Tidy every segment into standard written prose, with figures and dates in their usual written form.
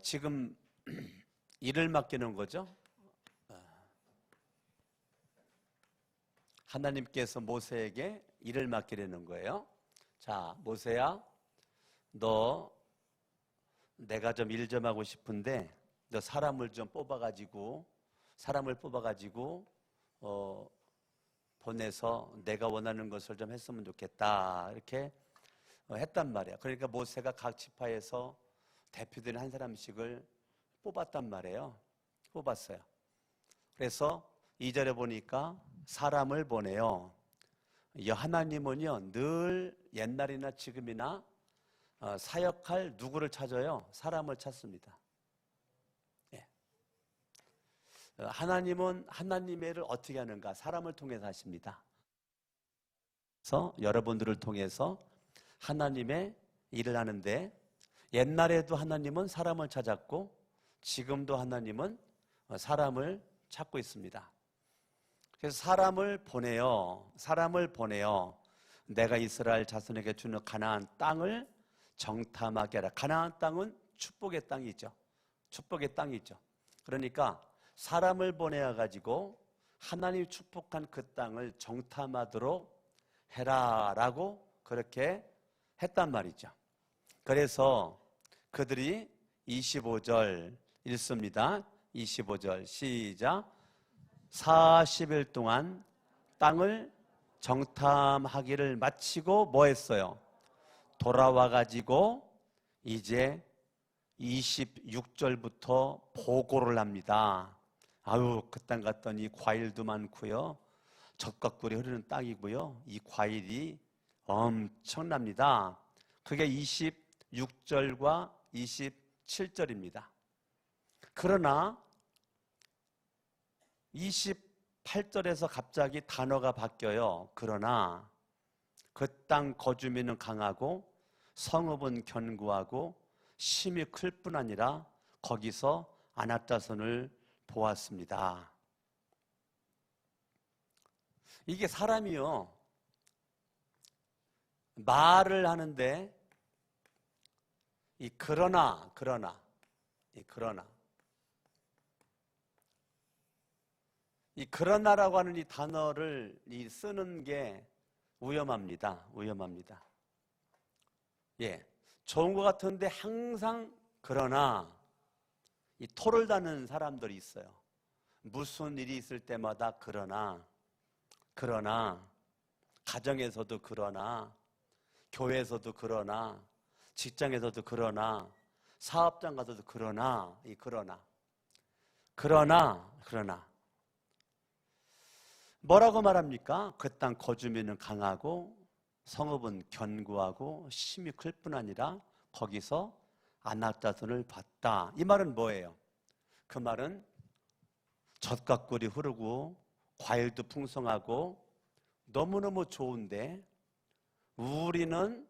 지금 일을 맡기는 거죠. 하나님께서 모세에게 일을 맡기려는 거예요. 자, 모세야, 너 내가 좀 일 좀 하고 싶은데 너 사람을 뽑아가지고 보내서 내가 원하는 것을 좀 했으면 좋겠다, 이렇게 했단 말이야. 그러니까 모세가 각 지파에서 대표되는 한 사람씩을 뽑았단 말이에요. 뽑았어요. 그래서 2절에 보니까 사람을 보내요. 하나님은요, 늘 옛날이나 지금이나 사역할 누구를 찾아요? 사람을 찾습니다. 예. 하나님은 하나님의 일을 어떻게 하는가? 사람을 통해서 하십니다. 그래서 여러분들을 통해서 하나님의 일을 하는데, 옛날에도 하나님은 사람을 찾았고 지금도 하나님은 사람을 찾고 있습니다. 그래서 사람을 보내요. 내가 이스라엘 자손에게 주는 가나안 땅을 정탐하게 하라. 가나안 땅은 축복의 땅이죠. 그러니까 사람을 보내어 가지고 하나님이 축복한 그 땅을 정탐하도록 해라라고 그렇게 했단 말이죠. 그래서 그들이 25절 읽습니다. 25절 시작. 40일 동안 땅을 정탐하기를 마치고 뭐 했어요? 돌아와 가지고 이제 26절부터 보고를 합니다. 아유, 그 땅 갔더니 과일도 많고요, 젖과 꿀이 흐르는 땅이고요, 이 과일이 엄청납니다. 그게 26절과 27절입니다. 그러나 28절에서 갑자기 단어가 바뀌어요. 그러나 그 땅 거주민은 강하고 성읍은 견고하고 심이 클 뿐 아니라 거기서 아낙 자손을 보았습니다. 이게 사람이요, 말을 하는데 이 그러나라고 하는 이 단어를 쓰는 게 위험합니다. 예, 좋은 것 같은데 항상 그러나, 이 토를 다는 사람들이 있어요. 무슨 일이 있을 때마다 그러나, 가정에서도 그러나, 교회에서도 그러나, 직장에서도 그러나, 사업장 가서도 그러나. 뭐라고 말합니까? 그 땅 거주민은 강하고 성읍은 견고하고 심이 클 뿐 아니라 거기서 아낙 자손을 봤다. 이 말은 뭐예요? 그 말은 젖과 꿀이 흐르고 과일도 풍성하고 너무너무 좋은데, 우리는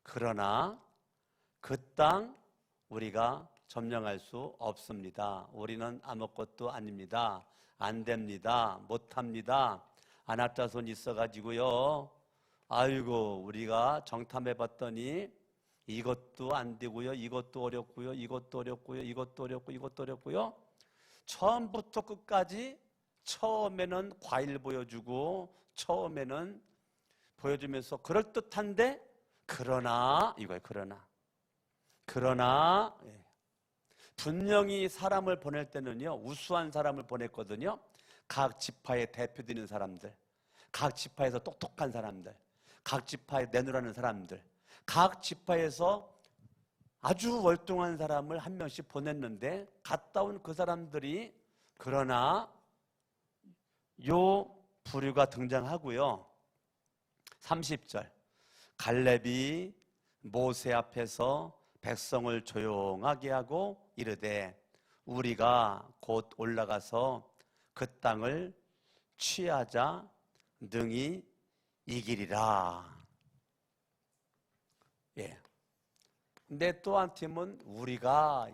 그러나 그 땅 우리가 점령할 수 없습니다. 우리는 아무것도 아닙니다. 안 됩니다. 못합니다. 아낙 자손이 있어가지고요, 아이고 우리가 정탐해 봤더니 이것도 안 되고요, 이것도 어렵고요. 처음부터 끝까지 처음에는 과일 보여주고 처음에는 보여주면서 그럴듯한데, 그러나 이거예요. 그러나 분명히 사람을 보낼 때는요, 우수한 사람을 보냈거든요. 각 지파에 대표되는 사람들, 각 지파에서 똑똑한 사람들, 각 지파에 내놓으라는 사람들, 각 지파에서 아주 월등한 사람을 한 명씩 보냈는데, 갔다 온 그 사람들이 그러나 요 부류가 등장하고요. 30절, 갈렙이 모세 앞에서 백성을 조용하게 하고 이르되 우리가 곧 올라가서 그 땅을 취하자 능히 이기리라. 예. 근데 또 한 팀은 우리가.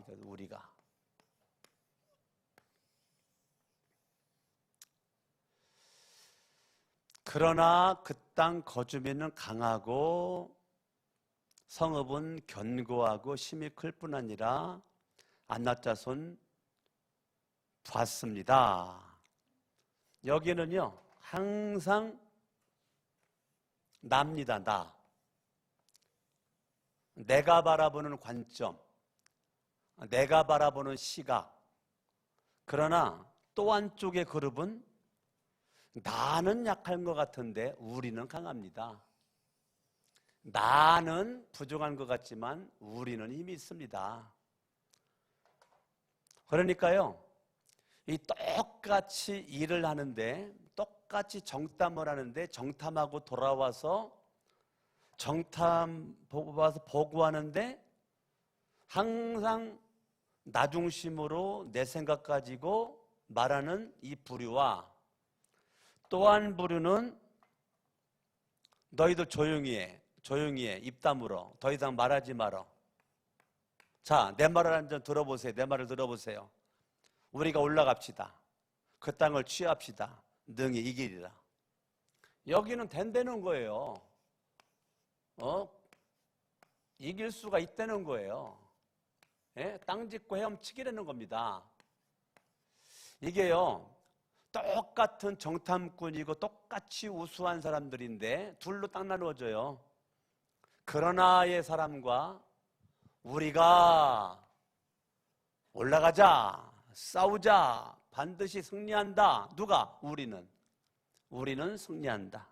그러나 그 땅 거주민은 강하고 성읍은 견고하고 심이 클 뿐 아니라 안나자손 봤습니다. 여기는요 항상 납니다. 내가 바라보는 관점, 내가 바라보는 시각. 그러나 또 한쪽의 그룹은 나는 약한 것 같은데 우리는 강합니다. 나는 부족한 것 같지만 우리는 힘이 있습니다. 그러니까요, 이 똑같이 일을 하는데, 똑같이 정탐을 하는데, 정탐하고 돌아와서 정탐 와서 보고하는데 항상 나 중심으로 내 생각 가지고 말하는 이 부류와, 또 한 부류는 너희들 조용히 해, 입 다물어, 더 이상 말하지 말어. 자, 내 말을 한번 들어보세요. 내 말을 들어보세요. 우리가 올라갑시다. 그 땅을 취합시다. 능히 이기리라. 여기는 된다는 거예요. 이길 수가 있다는 거예요. 예? 땅 짓고 헤엄치기라는 겁니다. 이게요, 똑같은 정탐꾼이고 똑같이 우수한 사람들인데 둘로 딱 나누어져요. 그러나의 사람과 우리가 올라가자, 싸우자, 반드시 승리한다. 누가? 우리는 승리한다.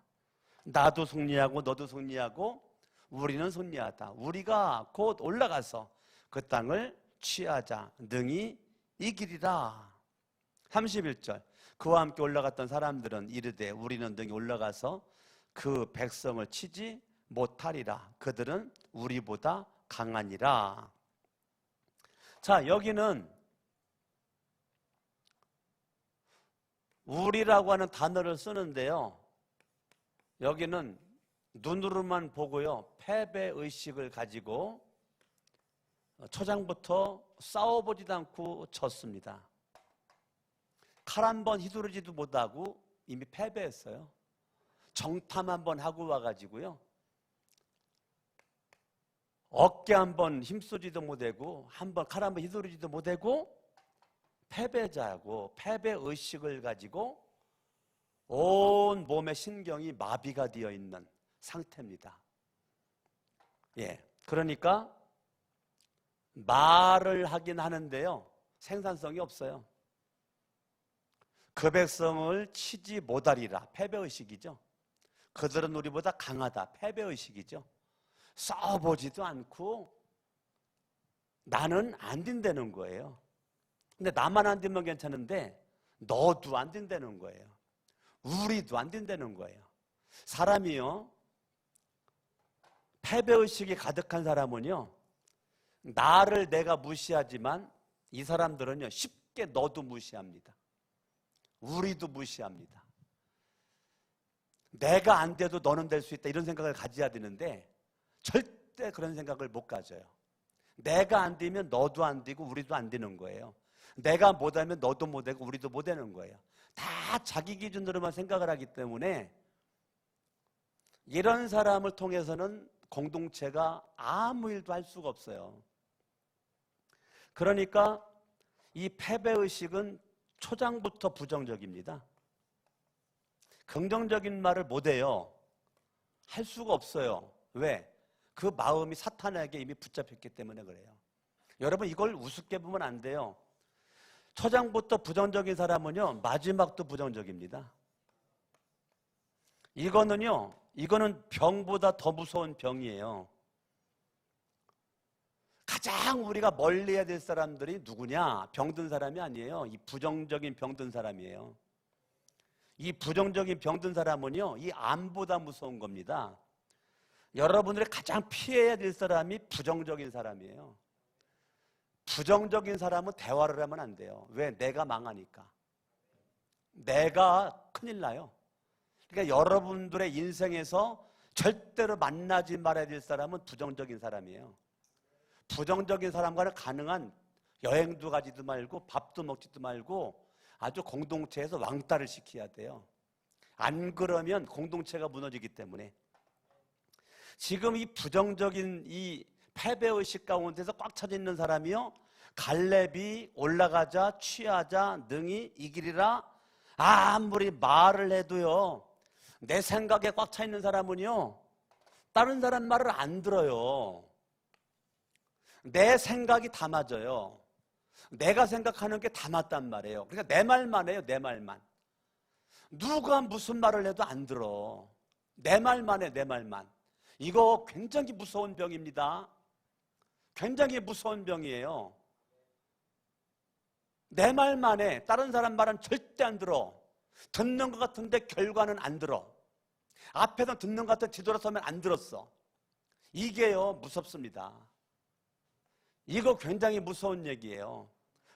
나도 승리하고 너도 승리하고 우리는 승리하다. 우리가 곧 올라가서 그 땅을 취하자. 능히 이기리라. 31절. 그와 함께 올라갔던 사람들은 이르되 우리는 능히 올라가서 그 백성을 치지 못하리라. 그들은 우리보다 강하니라. 자, 여기는 우리라고 하는 단어를 쓰는데요, 여기는 눈으로만 보고요, 패배의식을 가지고 초장부터 싸워보지도 않고 졌습니다. 칼 한 번 휘두르지도 못하고 이미 패배했어요. 정탐 한 번 하고 와가지고요, 어깨 한 번 힘쓰지도 못하고 한 번 칼 한 번 휘두르지도 못하고 패배자고 패배의식을 가지고 온 몸의 신경이 마비가 되어 있는 상태입니다. 예, 그러니까 말을 하긴 하는데요, 생산성이 없어요. 그 백성을 치지 못하리라. 패배의식이죠. 그들은 우리보다 강하다. 패배의식이죠. 싸워보지도 않고 나는 안 된다는 거예요. 근데 나만 안 되면 괜찮은데 너도 안 된다는 거예요. 우리도 안 된다는 거예요. 사람이요, 패배의식이 가득한 사람은요, 나를 내가 무시하지만 이 사람들은요 쉽게 너도 무시합니다. 우리도 무시합니다. 내가 안 돼도 너는 될 수 있다, 이런 생각을 가져야 되는데 절대 그런 생각을 못 가져요. 내가 안 되면 너도 안 되고 우리도 안 되는 거예요. 내가 못하면 너도 못하고 우리도 못하는 거예요. 다 자기 기준으로만 생각을 하기 때문에 이런 사람을 통해서는 공동체가 아무 일도 할 수가 없어요. 그러니까 이 패배의식은 초장부터 부정적입니다. 긍정적인 말을 못해요. 할 수가 없어요. 왜? 그 마음이 사탄에게 이미 붙잡혔기 때문에 그래요. 여러분, 이걸 우습게 보면 안 돼요. 초장부터 부정적인 사람은요, 마지막도 부정적입니다. 이거는 병보다 더 무서운 병이에요. 가장 우리가 멀리 해야 될 사람들이 누구냐? 병든 사람이 아니에요. 이 부정적인 병든 사람이에요. 이 부정적인 병든 사람은요, 이 암보다 무서운 겁니다. 여러분들이 가장 피해야 될 사람이 부정적인 사람이에요. 부정적인 사람은 대화를 하면 안 돼요. 왜? 내가 망하니까. 내가 큰일 나요. 그러니까 여러분들의 인생에서 절대로 만나지 말아야 될 사람은 부정적인 사람이에요. 부정적인 사람과는 가능한 여행도 가지도 말고 밥도 먹지도 말고 아주 공동체에서 왕따를 시켜야 돼요. 안 그러면 공동체가 무너지기 때문에. 지금 이 부정적인 이 패배의식 가운데서 꽉 차져 있는 사람이요, 갈렙이 올라가자 취하자 능히 이기리라 아무리 말을 해도요, 내 생각에 꽉 차 있는 사람은요 다른 사람 말을 안 들어요. 내 생각이 다 맞아요. 내가 생각하는 게 다 맞단 말이에요. 그러니까 내 말만 해요. 내 말만. 누가 무슨 말을 해도 안 들어. 내 말만 해. 내 말만. 이거 굉장히 무서운 병입니다. 굉장히 무서운 병이에요. 내 말만 해. 다른 사람 말은 절대 안 들어. 듣는 것 같은데 결과는 안 들어. 앞에서 듣는 것 같은 뒤돌아서면 안 들었어. 이게요 무섭습니다. 이거 굉장히 무서운 얘기예요.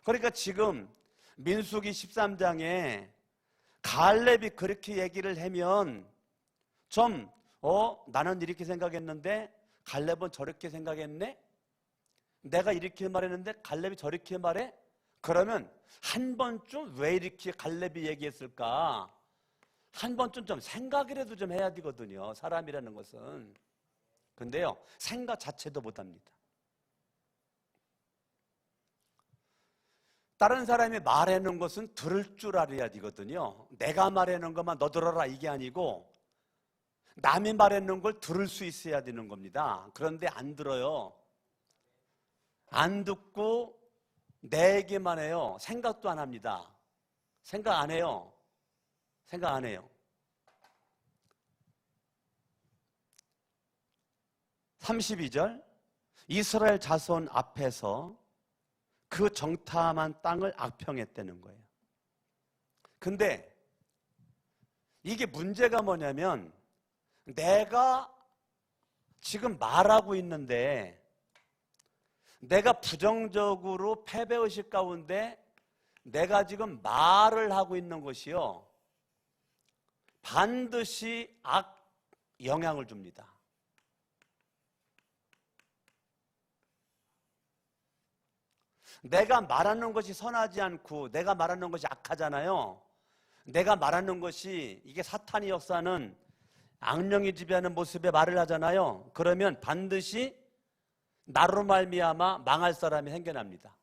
그러니까 지금 민수기 13장에 갈렙이 그렇게 얘기를 하면 좀 나는 이렇게 생각했는데 갈렙은 저렇게 생각했네? 내가 이렇게 말했는데 갈렙이 저렇게 말해? 그러면 한 번쯤 왜 이렇게 갈렙이 얘기했을까? 한 번쯤 좀 생각이라도 좀 해야 되거든요. 사람이라는 것은. 근데요 생각 자체도 못합니다. 다른 사람이 말하는 것은 들을 줄 알아야 되거든요. 내가 말하는 것만 너 들어라 이게 아니고 남이 말하는 걸 들을 수 있어야 되는 겁니다. 그런데 안 들어요. 안 듣고 내 얘기만 해요. 생각도 안 합니다. 생각 안 해요. 생각 안 해요. 32절 이스라엘 자손 앞에서 그 정탐한 땅을 악평했다는 거예요. 근데 이게 문제가 뭐냐면 내가 지금 말하고 있는데 내가 부정적으로 패배의식 가운데 내가 지금 말을 하고 있는 것이요 반드시 악 영향을 줍니다. 내가 말하는 것이 선하지 않고 내가 말하는 것이 악하잖아요. 내가 말하는 것이 이게 사탄이 역사는 악령이 지배하는 모습의 말을 하잖아요. 그러면 반드시 나로 말미암아 망할 사람이 생겨납니다.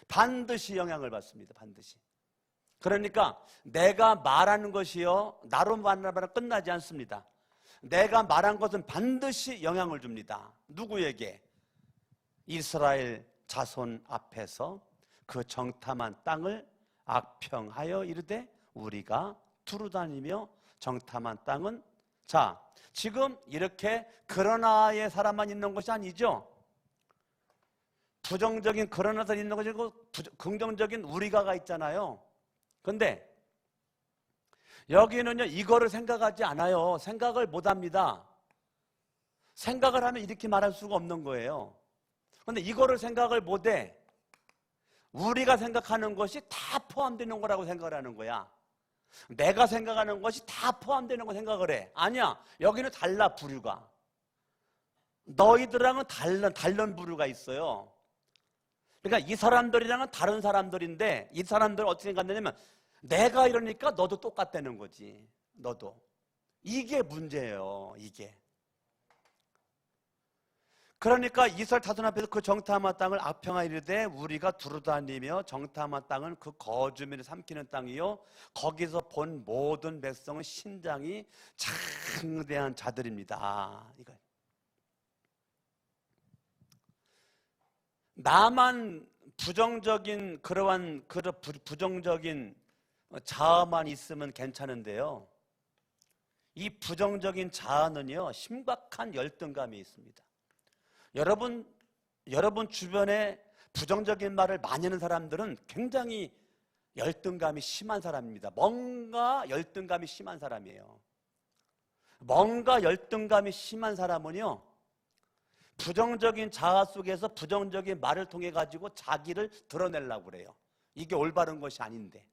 반드시 영향을 받습니다. 반드시. 그러니까 내가 말하는 것이요 나로 말하면 끝나지 않습니다. 내가 말한 것은 반드시 영향을 줍니다. 누구에게? 이스라엘 자손 앞에서 그 정탐한 땅을 악평하여 이르되 우리가 두루다니며 정탐한 땅은 자 지금 이렇게 그러나의 사람만 있는 것이 아니죠. 부정적인 그러나들 있는 것이 아니고 긍정적인 우리가가 있잖아요. 그런데 여기는요 이거를 생각하지 않아요. 생각을 못합니다. 생각을 하면 이렇게 말할 수가 없는 거예요. 그런데 이거를 생각을 못해. 우리가 생각하는 것이 다 포함되는 거라고 생각을 하는 거야. 내가 생각하는 것이 다 포함되는 거 생각을 해. 아니야. 여기는 달라 부류가. 너희들랑은 다른 부류가 있어요. 그러니까 이 사람들이랑은 다른 사람들인데 이 사람들은 어떻게 생각하냐면 내가 이러니까 너도 똑같다는 거지. 너도. 이게 문제예요. 이게. 그러니까 이스라엘 자손 앞에서 그 정탐한 땅을 악평하 이르되 우리가 두루다니며 정탐한 땅은 그 거주민을 삼키는 땅이요 거기서 본 모든 백성은 신장이 장대한 자들입니다. 이거. 나만 부정적인 그러한 부정적인 자아만 있으면 괜찮은데요. 이 부정적인 자아는요 심각한 열등감이 있습니다. 여러분 주변에 부정적인 말을 많이 하는 사람들은 굉장히 열등감이 심한 사람입니다. 뭔가 열등감이 심한 사람이에요. 뭔가 열등감이 심한 사람은요 부정적인 자아 속에서 부정적인 말을 통해 가지고 자기를 드러내려고 그래요. 이게 올바른 것이 아닌데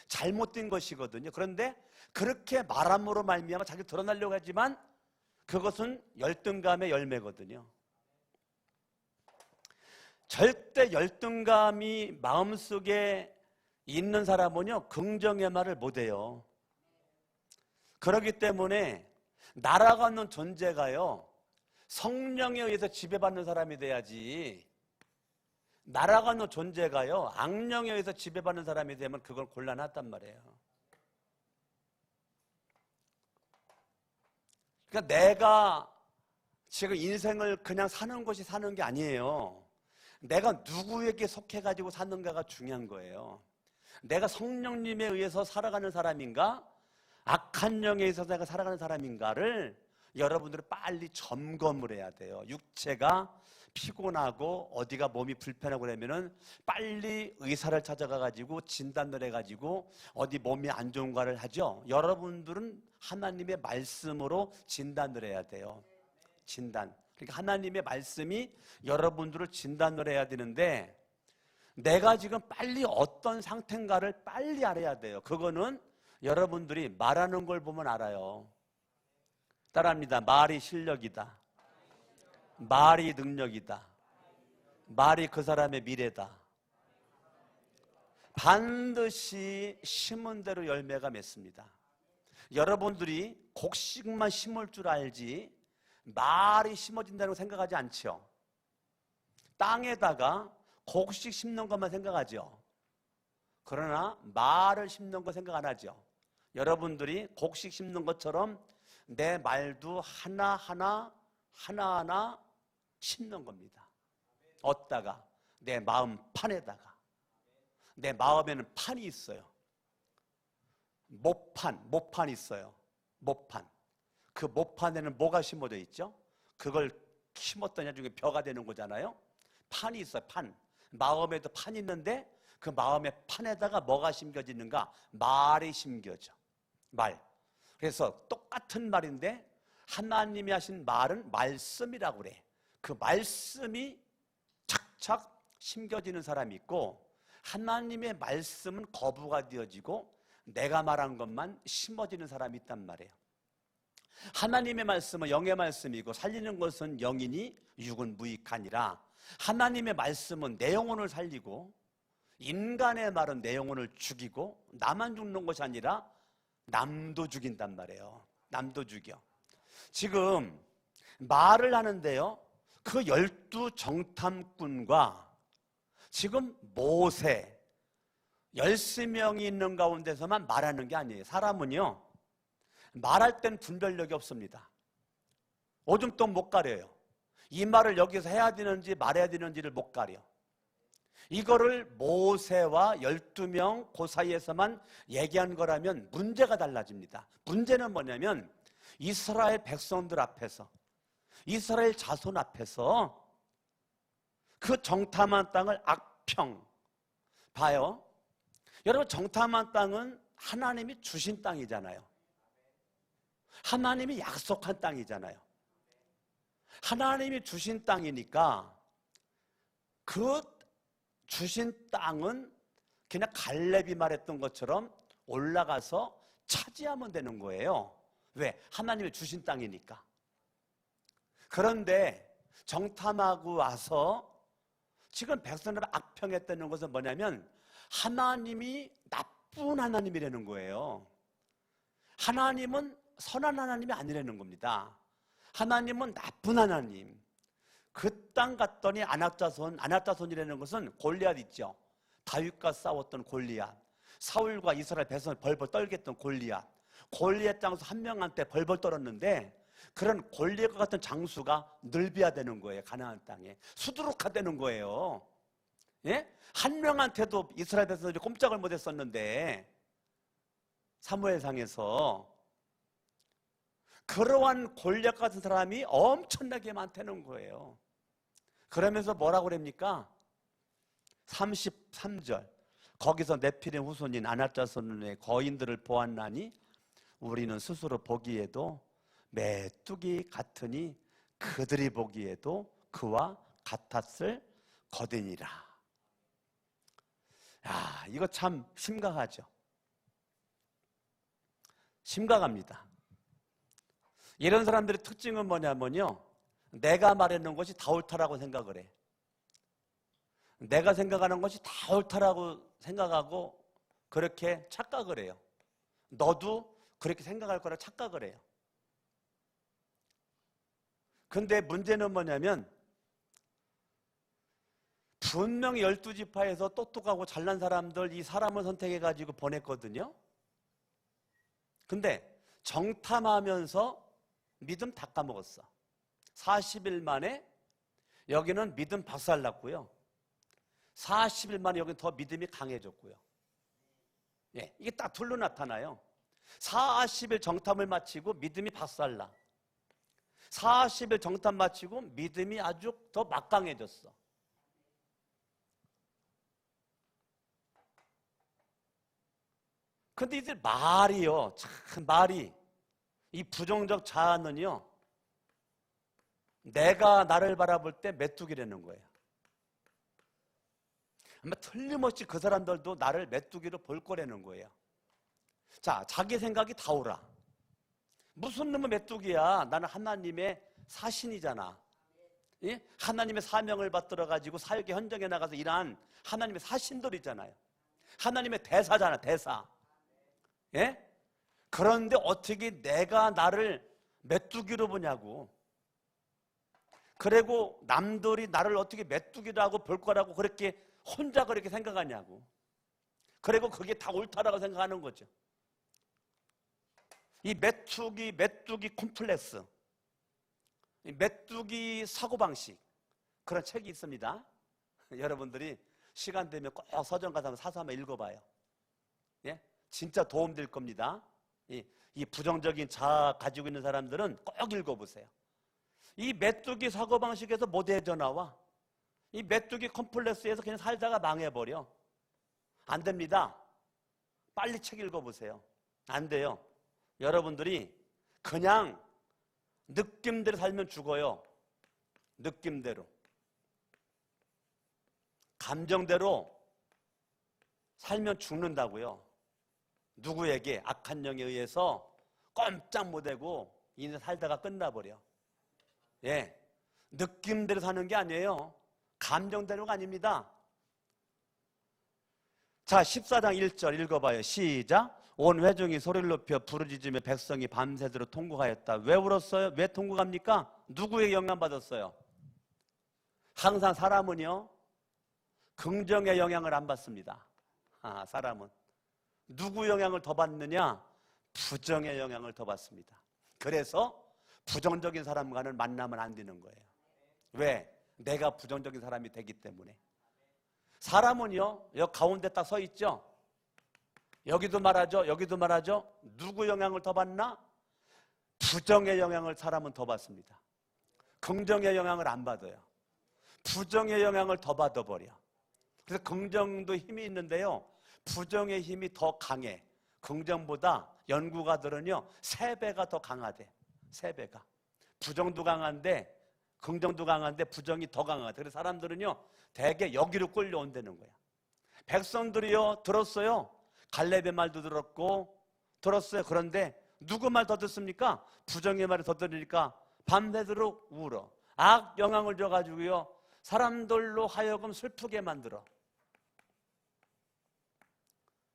잘못된 것이거든요. 그런데 그렇게 말함으로 말미암아 자기를 드러내려고 하지만 그것은 열등감의 열매거든요. 절대 열등감이 마음속에 있는 사람은요 긍정의 말을 못해요. 그렇기 때문에 날아가는 존재가요 성령에 의해서 지배받는 사람이 돼야지 날아가는 존재가요, 악령에 의해서 지배받는 사람이 되면 그걸 곤란하단 말이에요. 그러니까 내가 지금 인생을 그냥 사는 것이 사는 게 아니에요. 내가 누구에게 속해가지고 사는가가 중요한 거예요. 내가 성령님에 의해서 살아가는 사람인가, 악한 영에 의해서 내가 살아가는 사람인가를 여러분들은 빨리 점검을 해야 돼요. 육체가 피곤하고 어디가 몸이 불편하고 그러면은 빨리 의사를 찾아가가지고 진단을 해가지고 어디 몸이 안 좋은가를 하죠. 여러분들은 하나님의 말씀으로 진단을 해야 돼요. 진단. 그러니까 하나님의 말씀이 여러분들을 진단을 해야 되는데, 내가 지금 빨리 어떤 상태인가를 빨리 알아야 돼요. 그거는 여러분들이 말하는 걸 보면 알아요. 따라합니다. 말이 실력이다. 말이 능력이다. 말이 그 사람의 미래다. 반드시 심은 대로 열매가 맺습니다. 여러분들이 곡식만 심을 줄 알지 말이 심어진다는 거 생각하지 않죠. 땅에다가 곡식 심는 것만 생각하죠. 그러나 말을 심는 거 생각 안 하죠. 여러분들이 곡식 심는 것처럼 내 말도 하나하나 심는 겁니다. 어디다가? 내 마음 판에다가. 내 마음에는 판이 있어요. 모판 있어요. 모판. 그 모판에는 뭐가 심어져 있죠? 그걸 심었더니 나중에 벼가 되는 거잖아요. 판이 있어요. 판. 마음에도 판이 있는데 그 마음의 판에다가 뭐가 심겨지는가? 말이 심겨져. 말. 그래서 똑같은 말인데 하나님이 하신 말은 말씀이라고 그래. 그 말씀이 착착 심겨지는 사람이 있고, 하나님의 말씀은 거부가 되어지고 내가 말한 것만 심어지는 사람이 있단 말이에요. 하나님의 말씀은 영의 말씀이고 살리는 것은 영이니 육은 무익하니라. 하나님의 말씀은 내 영혼을 살리고, 인간의 말은 내 영혼을 죽이고, 나만 죽는 것이 아니라 남도 죽인단 말이에요. 남도 죽여. 지금 말을 하는데요, 그 12 정탐꾼과 지금 모세 13명이 있는 가운데서만 말하는 게 아니에요. 사람은요, 말할 땐 분별력이 없습니다. 오줌통 못 가려요. 이 말을 여기서 해야 되는지 말해야 되는지를 못 가려. 이거를 모세와 12명 그 사이에서만 얘기한 거라면 문제가 달라집니다. 문제는 뭐냐면 이스라엘 백성들 앞에서, 이스라엘 자손 앞에서 그 정탐한 땅을 악평. 봐요. 여러분, 정탐한 땅은 하나님이 주신 땅이잖아요. 하나님이 약속한 땅이잖아요. 하나님이 주신 땅이니까 그 주신 땅은 그냥 갈렙이 말했던 것처럼 올라가서 차지하면 되는 거예요. 왜? 하나님이 주신 땅이니까. 그런데 정탐하고 와서 지금 백성을 악평했다는 것은 뭐냐면 하나님이 나쁜 하나님이라는 거예요. 하나님은 선한 하나님이 아니라는 겁니다. 하나님은 나쁜 하나님. 그 땅 갔더니 아낙자손이라는 것은 골리앗 있죠. 다윗과 싸웠던 골리앗, 사울과 이스라엘 백성을 벌벌 떨게 했던 골리앗. 골리앗 장수 한 명한테 벌벌 떨었는데 그런 골리앗과 같은 장수가 늘비야 되는 거예요. 가나안 땅에 수두룩하 되는 거예요. 예? 한 명한테도 이스라엘 백성들이 꼼짝을 못했었는데 사무엘상에서 그러한 골리앗 같은 사람이 엄청나게 많다는 거예요. 그러면서 뭐라고 그럽니까? 33절 거기서 네피림 후손인 아낙자손의 거인들을 보았나니 우리는 스스로 보기에도 메뚜기 같으니 그들이 보기에도 그와 같았을 거되니라. 야, 이거 참 심각하죠. 심각합니다. 이런 사람들의 특징은 뭐냐면요, 내가 말해놓은 것이 다 옳다라고 생각을 해. 내가 생각하는 것이 다 옳다라고 생각하고 그렇게 착각을 해요. 너도 그렇게 생각할 거라 착각을 해요. 근데 문제는 뭐냐면 분명히 12지파에서 똑똑하고 잘난 사람들 이 사람을 선택해가지고 보냈거든요. 근데 정탐하면서 믿음 다 까먹었어. 40일 만에 여기는 믿음 박살났고요. 40일 만에 여기는 더 믿음이 강해졌고요. 예, 이게 딱 둘로 나타나요. 40일 정탐을 마치고 믿음이 박살나. 40일 정탐 마치고 믿음이 아주 더 막강해졌어. 근데 이들 말이요, 참 말이, 이 부정적 자아는요, 내가 나를 바라볼 때 메뚜기라는 거예요. 아마 틀림없이 그 사람들도 나를 메뚜기로 볼 거라는 거예요. 자, 자기 생각이 다 옳아. 무슨 놈의 메뚜기야. 나는 하나님의 사신이잖아. 예? 하나님의 사명을 받들어 가지고 사역의 현장에 나가서 일한 하나님의 사신들이잖아요. 하나님의 대사잖아, 대사. 예? 그런데 어떻게 내가 나를 메뚜기로 보냐고. 그리고 남들이 나를 어떻게 메뚜기라고 볼 거라고 그렇게 혼자 그렇게 생각하냐고. 그리고 그게 다 옳다라고 생각하는 거죠. 이 메뚜기 콤플렉스, 이 메뚜기 사고방식, 그런 책이 있습니다. 여러분들이 시간 되면 꼭 서점 가서 사서 한번 읽어봐요. 예? 진짜 도움될 겁니다. 이 부정적인 자아 가지고 있는 사람들은 꼭 읽어보세요. 이 메뚜기 사고방식에서 못 헤어져나와. 이 메뚜기 컴플렉스에서 그냥 살다가 망해버려. 안 됩니다. 빨리 책 읽어보세요. 안 돼요. 여러분들이 그냥 느낌대로 살면 죽어요. 느낌대로. 감정대로 살면 죽는다고요. 누구에게? 악한 영에 의해서 꼼짝 못하고 인생 살다가 끝나버려. 예, 느낌대로 사는 게 아니에요. 감정대로가 아닙니다. 자, 14장 1절 읽어봐요. 시작. 온 회중이 소리를 높여 부르짖으며 백성이 밤새도록 통곡하였다. 왜 울었어요? 왜 통곡합니까? 누구에게 영향받았어요? 항상 사람은요, 긍정의 영향을 안 받습니다. 사람은 누구 영향을 더 받느냐? 부정의 영향을 더 받습니다. 그래서 부정적인 사람과는 만나면 안 되는 거예요. 왜? 내가 부정적인 사람이 되기 때문에. 사람은요, 여기 가운데 딱 서 있죠? 여기도 말하죠, 여기도 말하죠. 누구 영향을 더 받나? 부정의 영향을 사람은 더 받습니다. 긍정의 영향을 안 받아요. 부정의 영향을 더 받아버려. 그래서 긍정도 힘이 있는데요, 부정의 힘이 더 강해. 긍정보다 연구가들은요 3배가 더 강하대. 3배가. 부정도 강한데 긍정도 강한데 부정이 더 강하대. 그래서 사람들은요 대개 여기로 끌려온다는 거야. 백성들이요 들었어요. 갈렙의 말도 들었어요. 그런데 누구 말 더 듣습니까? 부정의 말을 더 들으니까 밤새도록 울어. 악 영향을 줘가지고요 사람들로 하여금 슬프게 만들어.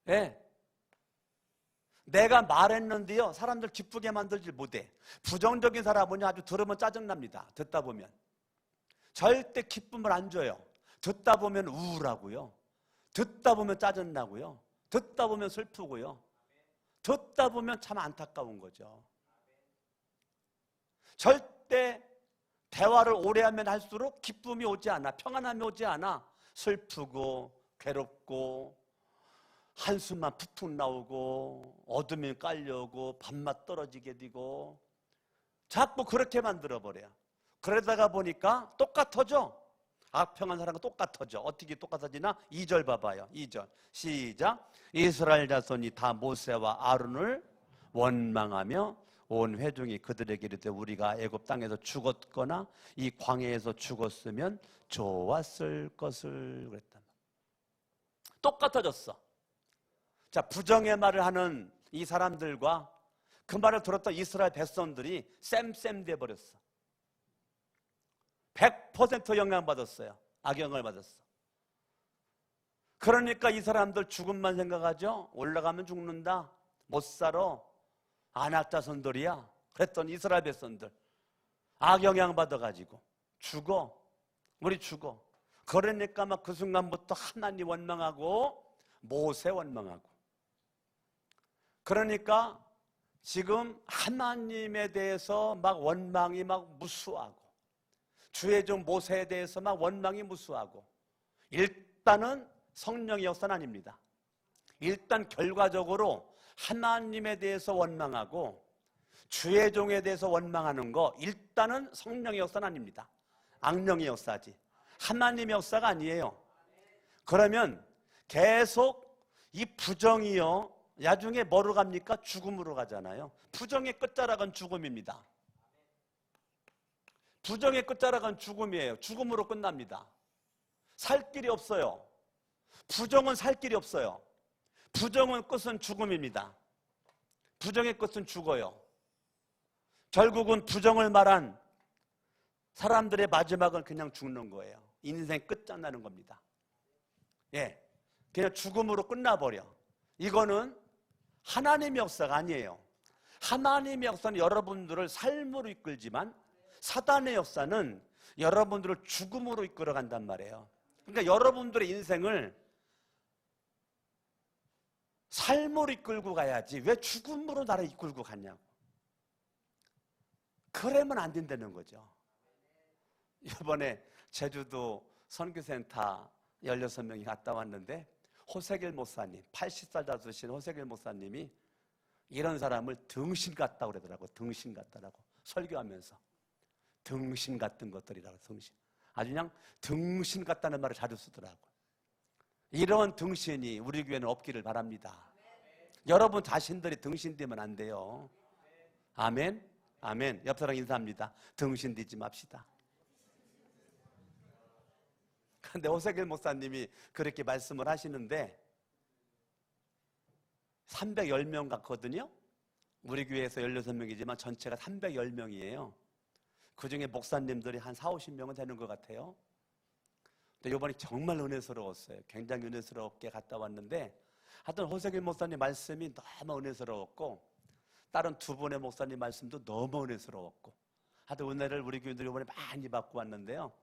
예. 내가 말했는데요 사람들 기쁘게 만들지 못해. 부정적인 사람은 아주 들으면 짜증납니다. 듣다 보면 절대 기쁨을 안 줘요. 듣다 보면 우울하고요, 듣다 보면 짜증나고요, 듣다 보면 슬프고요, 듣다 보면 참 안타까운 거죠. 절대 대화를 오래 하면 할수록 기쁨이 오지 않아. 평안함이 오지 않아. 슬프고 괴롭고 한숨만 푹푹 나오고 어둠이 깔려오고 밥맛 떨어지게 되고 자꾸 그렇게 만들어버려. 그러다가 보니까 똑같아져. 악평한 사람과 똑같아져. 어떻게 똑같아지나? 2절 봐봐요. 2절 시작. 이스라엘 자손이 다 모세와 아론을 원망하며 온 회중이 그들에게 이르되 우리가 애굽 땅에서 죽었거나 이 광야에서 죽었으면 좋았을 것을 그랬단 말이야. 똑같아졌어. 자, 부정의 말을 하는 이 사람들과 그 말을 들었던 이스라엘 백성들이 쌤 돼버렸어. 100% 영향받았어요. 악영향을 받았어. 그러니까 이 사람들 죽음만 생각하죠. 올라가면 죽는다, 못 살아, 안악자손들이야 그랬던 이스라엘 백성들 악영향 받아가지고 죽어. 우리 죽어. 그러니까 막 그 순간부터 하나님 원망하고 모세 원망하고, 그러니까 지금 하나님에 대해서 막 원망이 막 무수하고, 주의 종 모세에 대해서 막 원망이 무수하고, 일단은 성령의 역사는 아닙니다. 일단 결과적으로 하나님에 대해서 원망하고 주의 종에 대해서 원망하는 거, 일단은 성령의 역사는 아닙니다. 악령의 역사지, 하나님의 역사가 아니에요. 그러면 계속 이 부정이요, 나중에 뭐로 갑니까? 죽음으로 가잖아요. 부정의 끝자락은 죽음입니다. 부정의 끝자락은 죽음이에요. 죽음으로 끝납니다. 살 길이 없어요. 부정은 살 길이 없어요. 부정은 끝은 죽음입니다. 부정의 끝은 죽어요. 결국은 부정을 말한 사람들의 마지막은 그냥 죽는 거예요. 인생 끝장나는 겁니다. 예, 그냥 죽음으로 끝나버려. 이거는 하나님의 역사가 아니에요. 하나님의 역사는 여러분들을 삶으로 이끌지만 사단의 역사는 여러분들을 죽음으로 이끌어간단 말이에요. 그러니까 여러분들의 인생을 삶으로 이끌고 가야지 왜 죽음으로 나를 이끌고 갔냐고. 그러면 안 된다는 거죠. 이번에 제주도 선교센터 16명이 갔다 왔는데 호세길 목사님, 80살 다수신 호세길 목사님이 이런 사람을 등신 같다고 그러더라고. 등신 같다라고 설교하면서. 등신 같은 것들이라고. 등신, 아주 그냥 등신 같다는 말을 자주 쓰더라고. 이런 등신이 우리 교회는 없기를 바랍니다. 여러분 자신들이 등신되면 안 돼요. 아멘. 아멘. 옆 사람 인사합니다. 등신되지 맙시다. 그런데 호세길 목사님이 그렇게 말씀을 하시는데 310명 같거든요. 우리 교회에서 16명이지만 전체가 310명이에요. 그 중에 목사님들이 한 4, 50명은 되는 것 같아요. 근데 이번에 정말 은혜스러웠어요. 굉장히 은혜스럽게 갔다 왔는데 하여튼 호세길 목사님 말씀이 너무 은혜스러웠고 다른 두 분의 목사님 말씀도 너무 은혜스러웠고 하여튼 은혜를 우리 교인들이 이번에 많이 받고 왔는데요.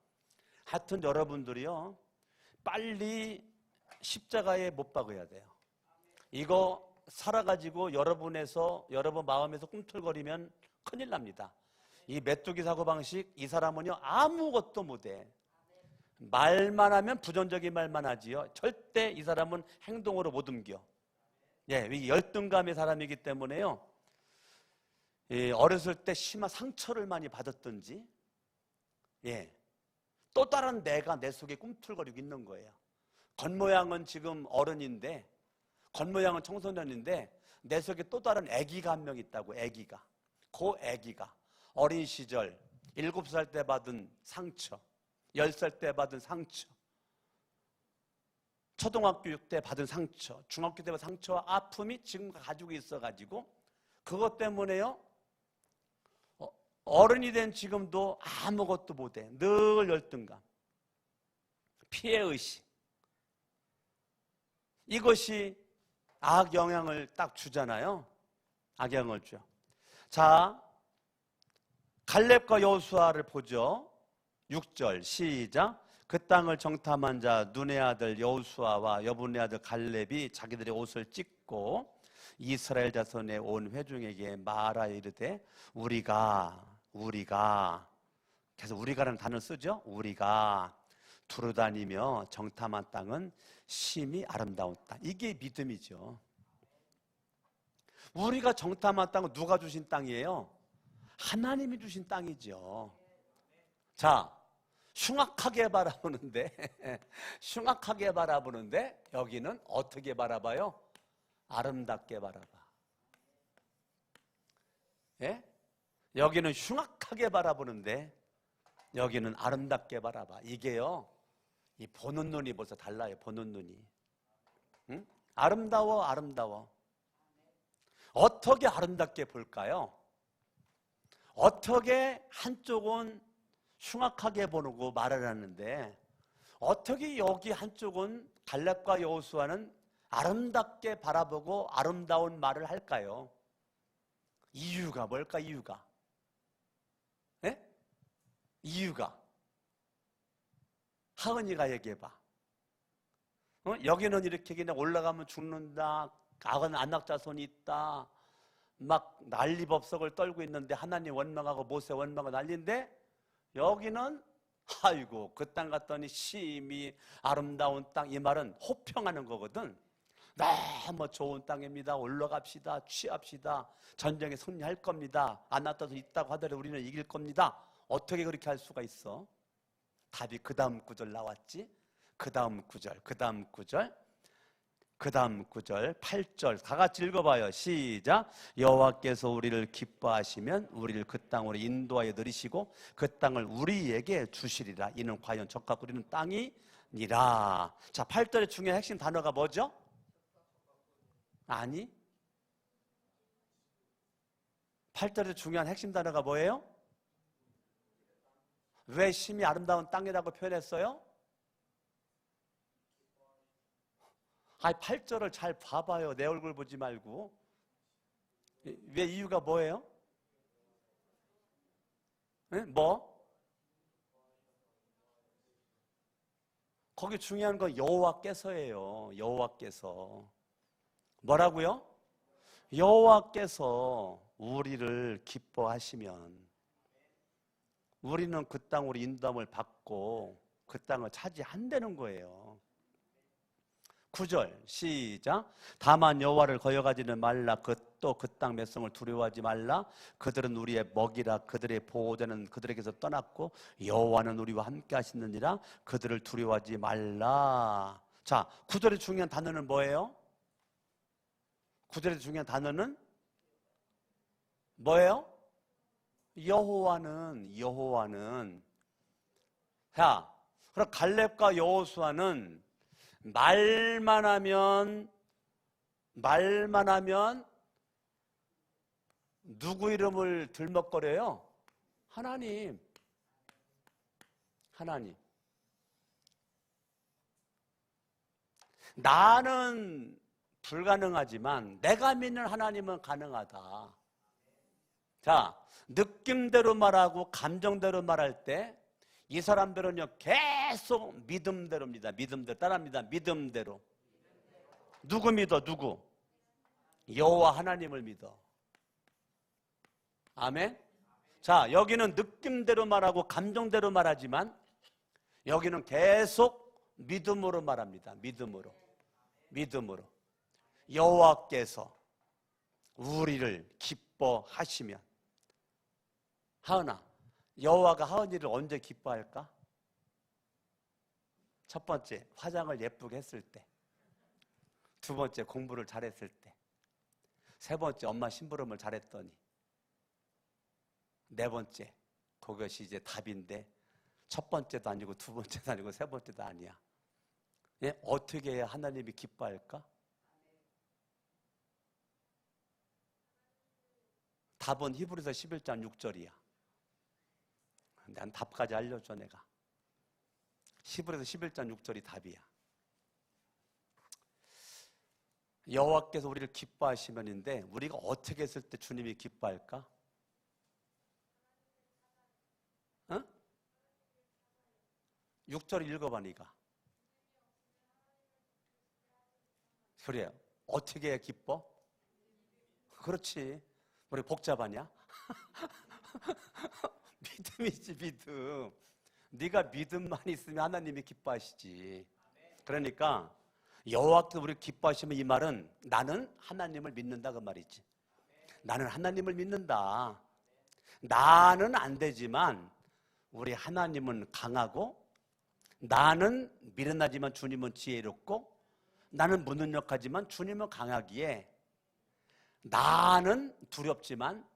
하여튼 여러분들이요, 빨리 십자가에 못 박아야 돼요. 이거 살아가지고 여러분 마음에서 꿈틀거리면 큰일 납니다. 이 메뚜기 사고방식, 이 사람은요 아무것도 못해. 말만 하면 부정적인 말만 하지요. 절대 이 사람은 행동으로 못 옮겨. 예, 이 열등감의 사람이기 때문에요. 어렸을 때 심한 상처를 많이 받았던지, 예, 또 다른 내가 내 속에 꿈틀거리고 있는 거예요. 겉모양은 지금 어른인데, 겉모양은 청소년인데 내 속에 또 다른 아기가 한 명 있다고. 아기가, 그 아기가 어린 시절 7살 때 받은 상처, 10살 때 받은 상처, 초등학교 때 받은 상처, 중학교 때 받은 상처와 아픔이 지금 가지고 있어가지고 그것 때문에요 어른이 된 지금도 아무것도 못해. 늘 열등감, 피해의식, 이것이 악영향을 딱 주잖아요. 악영향을 줘. 자, 갈렙과 여호수아를 보죠. 6절 시작. 그 땅을 정탐한 자 눈의 아들 여호수아와 여분의 아들 갈렙이 자기들의 옷을 찢고 이스라엘 자손의 온 회중에게 말하여 이르되 우리가 계속 우리가라는 단어를 쓰죠. 우리가 두루다니며 정탐한 땅은 심히 아름다운 땅. 이게 믿음이죠. 우리가 정탐한 땅은 누가 주신 땅이에요? 하나님이 주신 땅이죠. 자, 흉악하게 바라보는데 여기는 어떻게 바라봐요? 아름답게 바라봐. 예? 여기는 흉악하게 바라보는데 여기는 아름답게 바라봐. 이게요, 이 보는 눈이 벌써 달라요. 보는 눈이. 응? 아름다워. 어떻게 아름답게 볼까요? 어떻게 한쪽은 흉악하게 보고 말을 하는데 어떻게 여기 한쪽은 갈렙과 여호수아는 아름답게 바라보고 아름다운 말을 할까요? 이유가 뭘까? 이유가 하은이가 얘기해봐. 여기는 이렇게 그냥 올라가면 죽는다, 악은 안락자손이 있다, 막 난리법석을 떨고 있는데 하나님 원망하고 모세 원망하고 난리인데, 여기는 아이고 그 땅 갔더니 심히 아름다운 땅. 이 말은 호평하는 거거든. 너무 좋은 땅입니다. 올라갑시다. 취합시다. 전쟁에 승리할 겁니다. 아나토스 있다고 하더라도 우리는 이길 겁니다. 어떻게 그렇게 할 수가 있어? 답이 그 다음 구절 나왔지. 그 다음 구절, 그 다음 구절, 그 다음 구절 8절 다 같이 읽어봐요. 시작. 여호와께서 우리를 기뻐하시면 우리를 그 땅으로 인도하여 들이시고 그 땅을 우리에게 주시리라. 이는 과연 적합 우리는 땅이니라. 자, 8절의 중요한 핵심 단어가 뭐죠? 아니, 8절의 중요한 핵심 단어가 뭐예요? 왜 심히 아름다운 땅이라고 표현했어요? 아니, 8절을 잘 봐봐요. 내 얼굴 보지 말고. 왜 이유가 뭐예요? 네? 뭐? 거기 중요한 건 여호와께서예요. 여호와께서. 뭐라고요? 여호와께서 우리를 기뻐하시면 우리는 그 땅으로 인도함을 받고 그 땅을 차지한다는 거예요. 9절 시작. 다만 여호와를 거역하지는 말라. 또 그 땅 백성을 두려워하지 말라. 그들은 우리의 먹이라. 그들의 보호자는 그들에게서 떠났고 여호와는 우리와 함께 하시느니라. 그들을 두려워하지 말라. 자, 9절의 중요한 단어는 뭐예요? 9절의 중요한 단어는 뭐예요? 여호와는. 자, 그럼 갈렙과 여호수아는 말만 하면 누구 이름을 들먹거려요? 하나님. 나는 불가능하지만 내가 믿는 하나님은 가능하다. 자, 느낌대로 말하고 감정대로 말할 때 이 사람들은요 계속 믿음대로입니다. 믿음대로 따라합니다. 믿음대로. 누구 믿어? 누구? 여호와 하나님을 믿어. 아멘. 자, 여기는 느낌대로 말하고 감정대로 말하지만 여기는 계속 믿음으로 말합니다. 믿음으로. 여호와께서 우리를 기뻐하시면. 하은아, 여호와가 하은이를 언제 기뻐할까? 첫 번째, 화장을 예쁘게 했을 때. 두 번째, 공부를 잘했을 때. 세 번째, 엄마 심부름을 잘했더니. 네 번째, 그것이 이제 답인데 첫 번째도 아니고 두 번째도 아니고 세 번째도 아니야. 예? 어떻게 해야 하나님이 기뻐할까? 답은 히브리서 11장 6절이야. 난 답까지 알려줘. 내가 히브리서 11장 6절이 답이야. 여호와께서 우리를 기뻐하시면인데 우리가 어떻게 했을 때 주님이 기뻐할까? 6절 읽어봐. 네가. 그래요. 어떻게 해야 기뻐? 그렇지. 우리 복잡하냐? 믿음이지, 믿음. 네가 믿음만 있으면 하나님이 기뻐하시지. 그러니까 여호와께서 우리를 기뻐하시면 이 말은 나는 하나님을 믿는다 그 말이지. 나는 하나님을 믿는다. 나는 안 되지만 우리 하나님은 강하고, 나는 미련하지만 주님은 지혜롭고, 나는 무능력하지만 주님은 강하기에 나는 두렵지만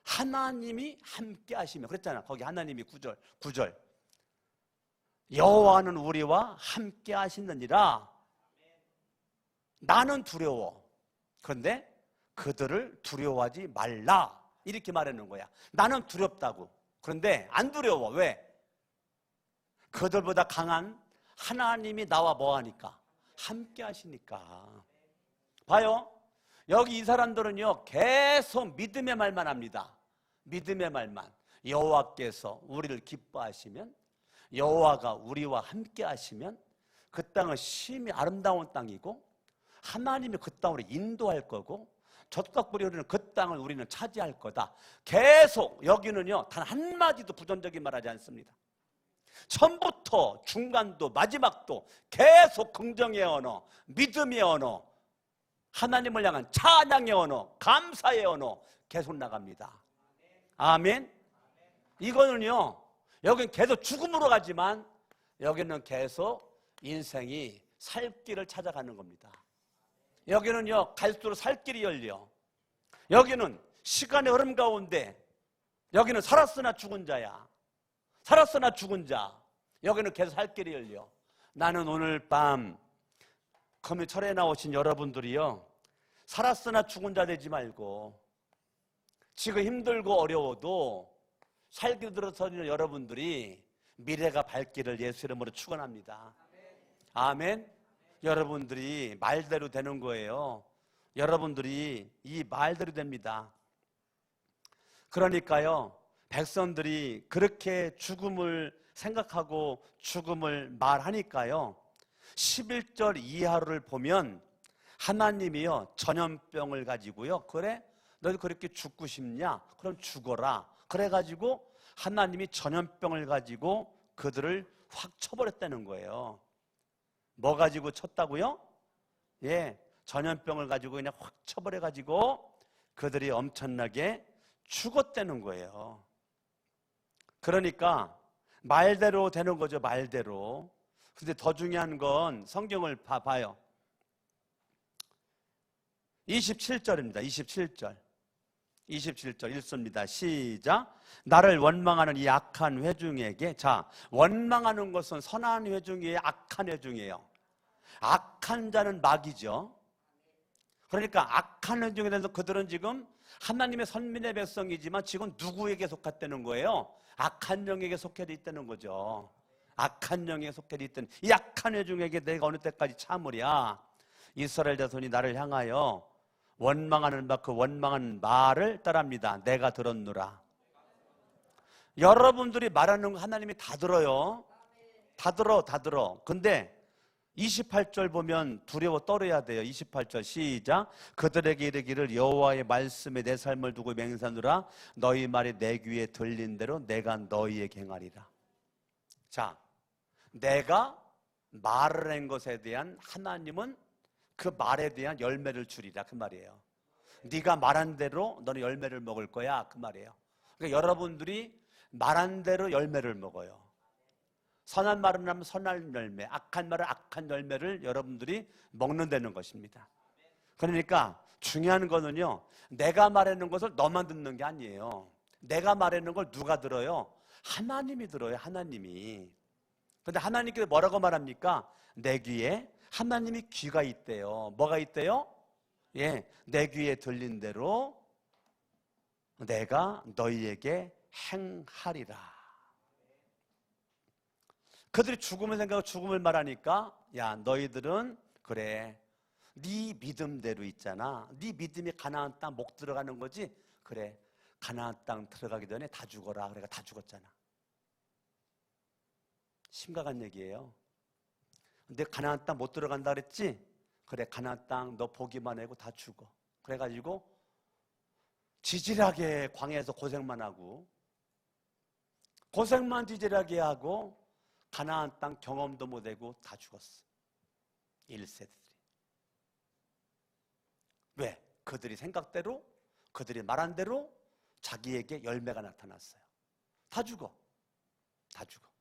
하나님이 함께 하시며. 그랬잖아. 거기 하나님이 9절 여호와는 우리와 함께 하시느니라. 나는 두려워. 그런데 그들을 두려워하지 말라. 이렇게 말하는 거야. 나는 두렵다고. 그런데 안 두려워. 왜? 그들보다 강한 하나님이 나와 뭐하니까? 함께 하시니까. 봐요. 여기 이 사람들은요 계속 믿음의 말만 합니다. 믿음의 말만. 여호와께서 우리를 기뻐하시면 여호와가 우리와 함께 하시면 그 땅은 심히 아름다운 땅이고 하나님이 그 땅으로 인도할 거고 젖과 꿀이 흐르는 그 땅을 우리는 차지할 거다. 계속 여기는요 단 한마디도 부정적인 말하지 않습니다. 처음부터 중간도 마지막도 계속 긍정의 언어, 믿음의 언어, 하나님을 향한 찬양의 언어, 감사의 언어 계속 나갑니다. 아멘. 이거는요 여기는 계속 죽음으로 가지만 여기는 계속 인생이 살 길을 찾아가는 겁니다. 여기는요 갈수록 살 길이 열려. 여기는 시간의 흐름 가운데 여기는 살았으나 죽은 자야. 살았으나 죽은 자. 여기는 계속 살 길이 열려. 나는 오늘 밤 금요철에 나오신 여러분들이요 살았으나 죽은 자 되지 말고 지금 힘들고 어려워도 살길 들어서는 여러분들이 미래가 밝기를 예수 이름으로 축원합니다. 아멘. 여러분들이 말대로 되는 거예요. 여러분들이 이 말대로 됩니다. 그러니까요 백성들이 그렇게 죽음을 생각하고 죽음을 말하니까요 11절 이하를 보면 하나님이요 전염병을 가지고요 그래 너희 그렇게 죽고 싶냐? 그럼 죽어라. 그래가지고 하나님이 전염병을 가지고 그들을 확 쳐버렸다는 거예요. 뭐 가지고 쳤다고요? 예, 전염병을 가지고 그냥 확 쳐버려가지고 그들이 엄청나게 죽었다는 거예요. 그러니까 말대로 되는 거죠, 말대로. 근데 더 중요한 건 성경을 봐요. 27절입니다. 27절 읽습니다. 시작. 나를 원망하는 이 악한 회중에게. 자, 원망하는 것은 선한 회중이에요, 악한 회중이에요? 악한 자는 마귀죠. 그러니까 악한 회중에 대해서 그들은 지금 하나님의 선민의 백성이지만 지금 누구에게 속했다는 거예요? 악한 영에게 속해 있다는 거죠. 악한 영에 속해 있던 이 악한 회중에게 내가 어느 때까지 참으랴? 이스라엘 자손이 나를 향하여 원망하는 바 그 원망하는 말을 따릅니다. 내가 들었노라. 여러분들이 말하는 거 하나님이 다 들어요. 다 들어. 근데 28절 보면 두려워 떨어야 돼요. 28절 시작. 그들에게 이르기를 여호와의 말씀에 내 삶을 두고 맹세하노라. 너희 말이 내 귀에 들린 대로 내가 너희에게 행하리라. 자, 내가 말을 한 것에 대한 하나님은 그 말에 대한 열매를 주리라 그 말이에요. 네가 말한 대로 너는 열매를 먹을 거야 그 말이에요. 그러니까 여러분들이 말한 대로 열매를 먹어요. 선한 말은 하면 선한 열매, 악한 말은 악한 열매를 여러분들이 먹는다는 것입니다. 그러니까 중요한 거는요 내가 말하는 것을 너만 듣는 게 아니에요. 내가 말하는 걸 누가 들어요? 하나님이 들어요. 하나님이. 그런데 하나님께서 뭐라고 말합니까? 내 귀에 하나님이 귀가 있대요. 뭐가 있대요? 예, 내 귀에 들린 대로 내가 너희에게 행하리라. 그들이 죽음을 생각하고 죽음을 말하니까 야 너희들은 그래 네 믿음대로 있잖아. 네 믿음이 가나안 땅 목 들어가는 거지. 그래 가나안 땅 들어가기 전에 다 죽어라. 그래가 다 죽었잖아. 심각한 얘기예요. 근데 가나안 땅 못 들어간다 그랬지? 그래 가나안 땅 너 보기만 하고 다 죽어. 그래가지고 지질하게 광야에서 고생만 하고 고생만 지질하게 하고 가나안 땅 경험도 못하고 다 죽었어. 1세대들이. 왜? 그들이 생각대로 그들이 말한 대로 자기에게 열매가 나타났어요. 다 죽어. 다 죽어.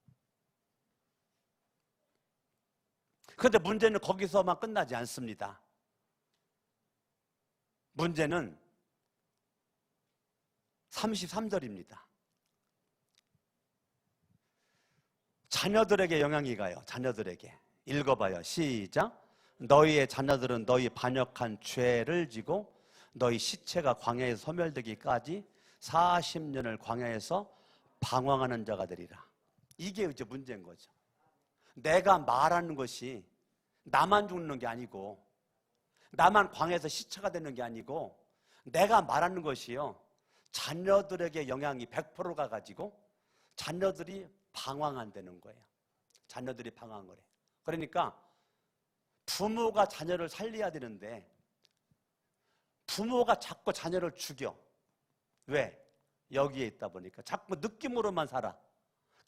그런데 문제는 거기서만 끝나지 않습니다. 문제는 33절입니다. 자녀들에게 영향이 가요. 자녀들에게. 읽어봐요. 시작. 너희의 자녀들은 너희 반역한 죄를 지고 너희 시체가 광야에서 소멸되기까지 40년을 광야에서 방황하는 자가 되리라. 이게 이제 문제인 거죠. 내가 말하는 것이 나만 죽는 게 아니고 나만 광야에서 시체가 되는 게 아니고 내가 말하는 것이요 자녀들에게 영향이 100%가 가지고 자녀들이 방황한다는 거예요. 자녀들이 방황을 해. 그러니까 부모가 자녀를 살려야 되는데 부모가 자꾸 자녀를 죽여. 왜? 여기에 있다 보니까 자꾸 느낌으로만 살아.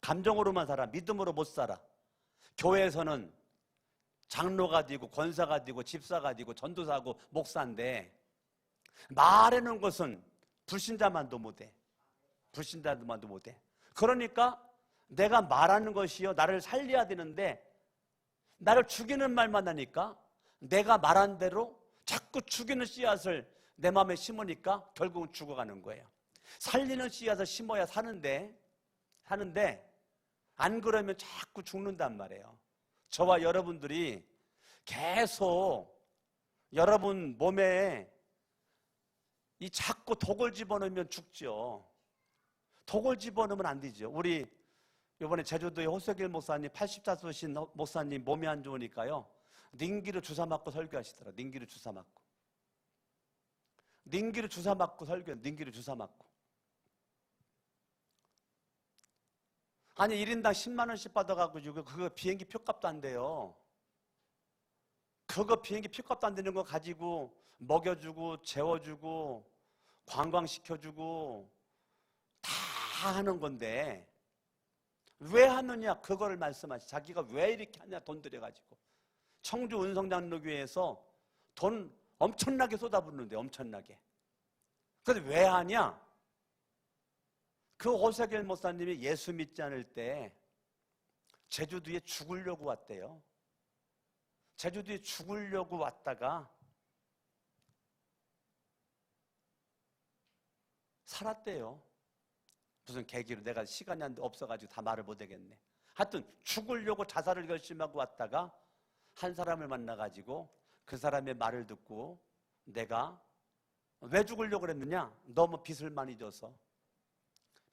감정으로만 살아. 믿음으로 못 살아. 교회에서는 장로가 되고 권사가 되고 집사가 되고 전도사고 목사인데 말하는 것은 불신자만도 못해. 불신자만도 못해. 그러니까 내가 말하는 것이요 나를 살려야 되는데 나를 죽이는 말만 하니까 내가 말한 대로 자꾸 죽이는 씨앗을 내 마음에 심으니까 결국은 죽어가는 거예요. 살리는 씨앗을 심어야 사는데 안 그러면 자꾸 죽는단 말이에요. 저와 여러분들이 계속 여러분 몸에 이 자꾸 독을 집어넣으면 죽죠. 독을 집어넣으면 안 되죠. 우리 이번에 제주도의 호석일 목사님 84세신 목사님 몸이 안 좋으니까요 닌기를 주사 맞고 설교하시더라. 닌기를 주사 맞고 설교. 닌기를 주사 맞고 아니 1인당 10만 원씩 받아가지고 그거 비행기 표값도 안 돼요. 그거 비행기 표값도 안 되는 거 가지고 먹여주고 재워주고 관광시켜주고 다 하는 건데 왜 하느냐 그거를 말씀하시. 자기가 왜 이렇게 하냐 돈 들여가지고 청주 은성장로교회에서 돈 엄청나게 쏟아붓는데 엄청나게. 그런데 왜 하냐? 그 오세길 목사님이 예수 믿지 않을 때 제주도에 죽으려고 왔대요. 제주도에 죽으려고 왔다가 살았대요. 무슨 계기로 내가 시간이 없어가지고 다 말을 못하겠네. 하여튼 죽으려고 자살을 결심하고 왔다가 한 사람을 만나가지고 그 사람의 말을 듣고 내가 왜 죽으려고 그랬느냐? 너무 빚을 많이 져서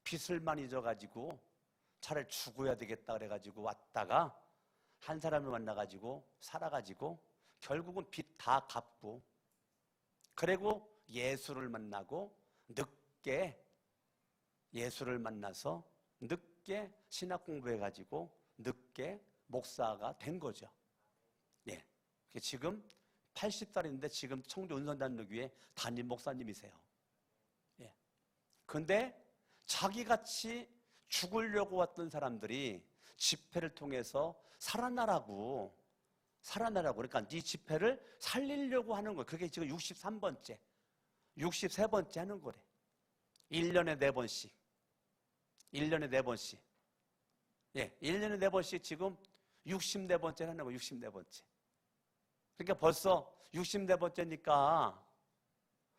빚을 많이 져가지고 차라리 죽어야 되겠다 그래가지고 왔다가 한 사람을 만나가지고 살아가지고 결국은 빚 다 갚고 그리고 예수를 만나고 늦게 예수를 만나서 늦게 신학 공부해가지고 늦게 목사가 된 거죠. 예. 지금 80살인데 지금 청주 은성단로교회 담임 목사님이세요. 예. 근데 자기같이 죽으려고 왔던 사람들이 집회를 통해서 살아나라고 그러니까 네 집회를 살리려고 하는 거예요. 그게 지금 63번째 63번째 하는 거래. 1년에 4번씩 1년에 4번씩 예, 1년에 4번씩 지금 64번째 하는 거예요. 64번째. 그러니까 벌써 64번째니까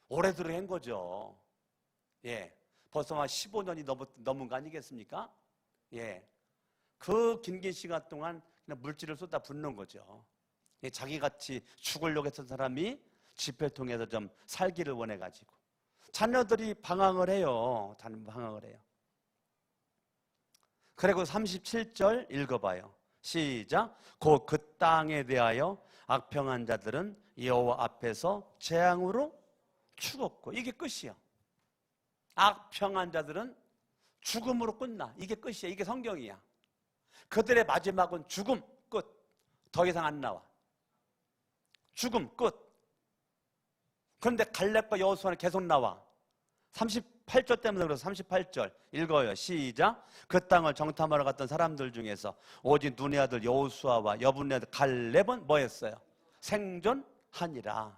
오래 들어 한 거죠. 예. 벌써 한 15년이 넘은 거 아니겠습니까? 예. 그 긴 시간 동안 그냥 물질을 쏟아 붓는 거죠. 예, 자기같이 죽으려고 했던 사람이 집회 통해서 좀 살기를 원해가지고. 자녀들이 방황을 해요. 방황을 해요. 그리고 37절 읽어봐요. 시작. 곧 그 땅에 대하여 악평한 자들은 여호와 앞에서 재앙으로 죽었고. 이게 끝이야. 악평한 자들은 죽음으로 끝나. 이게 끝이야. 이게 성경이야. 그들의 마지막은 죽음 끝. 더 이상 안 나와. 죽음 끝. 그런데 갈렙과 여호수아는 계속 나와. 38절 때문에 그래서 38절 읽어요. 시작. 그 땅을 정탐하러 갔던 사람들 중에서 오직 눈의 아들 여호수아와 여분의 아들 갈렙은 뭐 했어요? 생존하니라.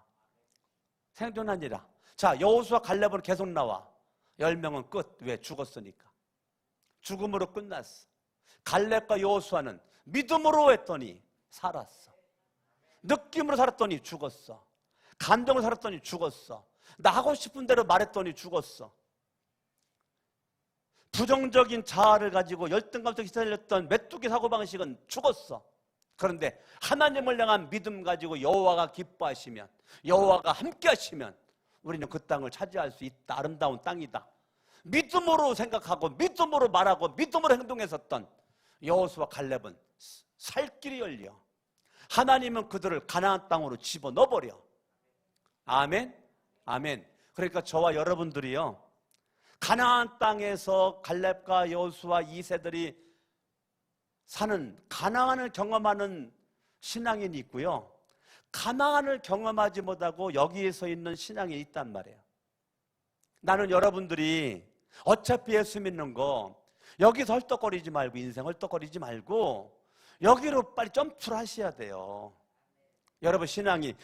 생존하니라. 자, 여호수아 갈렙은 계속 나와. 10명은 끝. 왜? 죽었으니까. 죽음으로 끝났어. 갈렙과 여호수아는 믿음으로 했더니 살았어. 느낌으로 살았더니 죽었어. 감정으로 살았더니 죽었어. 나 하고 싶은 대로 말했더니 죽었어. 부정적인 자아를 가지고 열등감에 휘말렸던 메뚜기 사고방식은 죽었어. 그런데 하나님을 향한 믿음 가지고 여호와가 기뻐하시면, 여호와가 함께 하시면 우리는 그 땅을 차지할 수 있다. 아름다운 땅이다. 믿음으로 생각하고 믿음으로 말하고 믿음으로 행동했었던 여호수아 갈렙은 살 길이 열려. 하나님은 그들을 가나안 땅으로 집어넣어버려. 아멘? 아멘. 그러니까 저와 여러분들이요, 가나안 땅에서 갈렙과 여호수아 2세들이 사는 가나안을 경험하는 신앙인이 있고요, 가나안을 경험하지 못하고 여기에 서 있는 신앙이 있단 말이에요. 나는 여러분들이 어차피 예수 믿는 거 여기서 헐떡거리지 말고, 인생 헐떡거리지 말고 여기로 빨리 점프를 하셔야 돼요. 여러분, 신앙이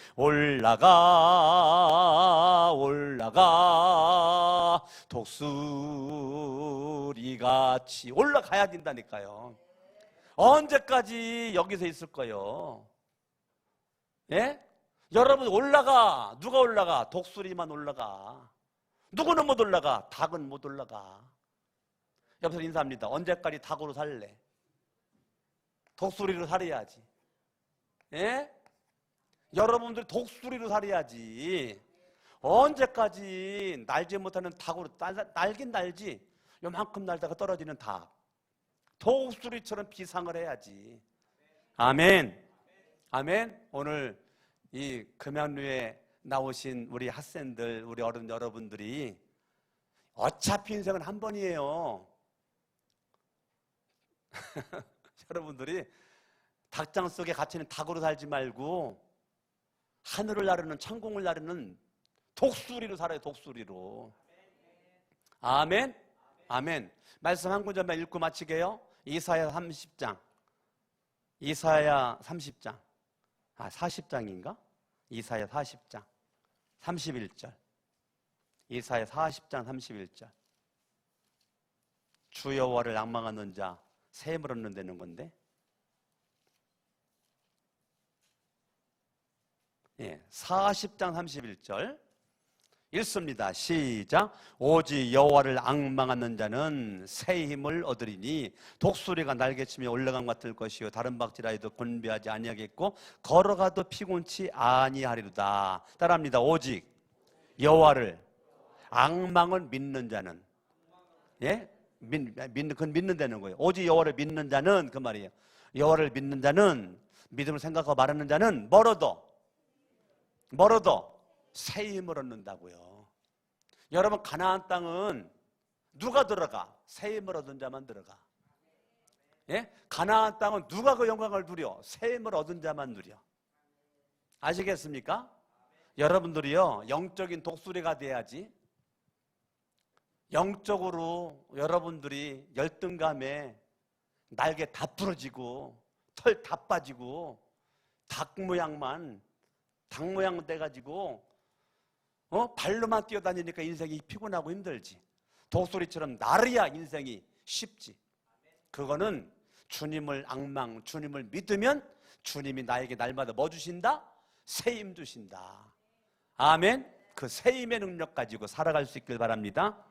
올라가 독수리같이 올라가야 된다니까요. 언제까지 여기서 있을 거예요? 예? 여러분, 올라가. 누가 올라가? 독수리만 올라가. 누구는 못 올라가? 닭은 못 올라가. 옆에서 인사합니다. 언제까지 닭으로 살래? 독수리로 살아야지. 예? 여러분들 독수리로 살아야지. 언제까지 날지 못하는 닭으로, 날긴 날지, 요만큼 날다가 떨어지는 닭, 독수리처럼 비상을 해야지. 아멘. 아멘. 오늘 이 금양루에 나오신 우리 학생들, 우리 어른 여러분들이 어차피 인생은 한 번이에요. 여러분들이 닭장 속에 갇히는 닭으로 살지 말고 하늘을 나르는, 천공을 나르는 독수리로 살아요. 독수리로. 아멘. 아멘. 말씀 한 구절만 읽고 마치게요. 이사야 30장. 이사야 30장. 40장인가? 이사야 40장 31절. 이사야 40장 31절. 주 여호와를 앙망하는 자 셈을 얻는다는 건데, 예, 40장 31절 읽습니다. 시작. 오직 여호와를 앙망하는 자는 새 힘을 얻으리니 독수리가 날개치며 올라간 것 같을 것이요 다른 박질하여도 곤비하지 아니하겠고 걸어가도 피곤치 아니하리로다. 따라합니다. 오직 여호와를 앙망을 믿는 자는, 예? 그건 믿는다는 거예요. 오직 여호와를 믿는 자는, 그 말이에요. 여호와를 믿는 자는, 믿음을 생각하고 말하는 자는 멀어도 새 힘을 얻는다고요. 여러분, 가나안 땅은 누가 들어가? 새 힘을 얻은 자만 들어가. 예? 가나안 땅은 누가 그 영광을 누려? 새 힘을 얻은 자만 누려. 아시겠습니까? 여러분들이요, 영적인 독수리가 돼야지. 영적으로 여러분들이 열등감에 날개 다 부러지고 털 다 빠지고 닭 모양 돼가지고 발로만 뛰어다니니까 인생이 피곤하고 힘들지. 독수리처럼 날아야 인생이 쉽지. 그거는 주님을 앙망, 주님을 믿으면 주님이 나에게 날마다 뭐 주신다? 새 힘 주신다. 아멘. 그 새 힘의 능력 가지고 살아갈 수 있길 바랍니다.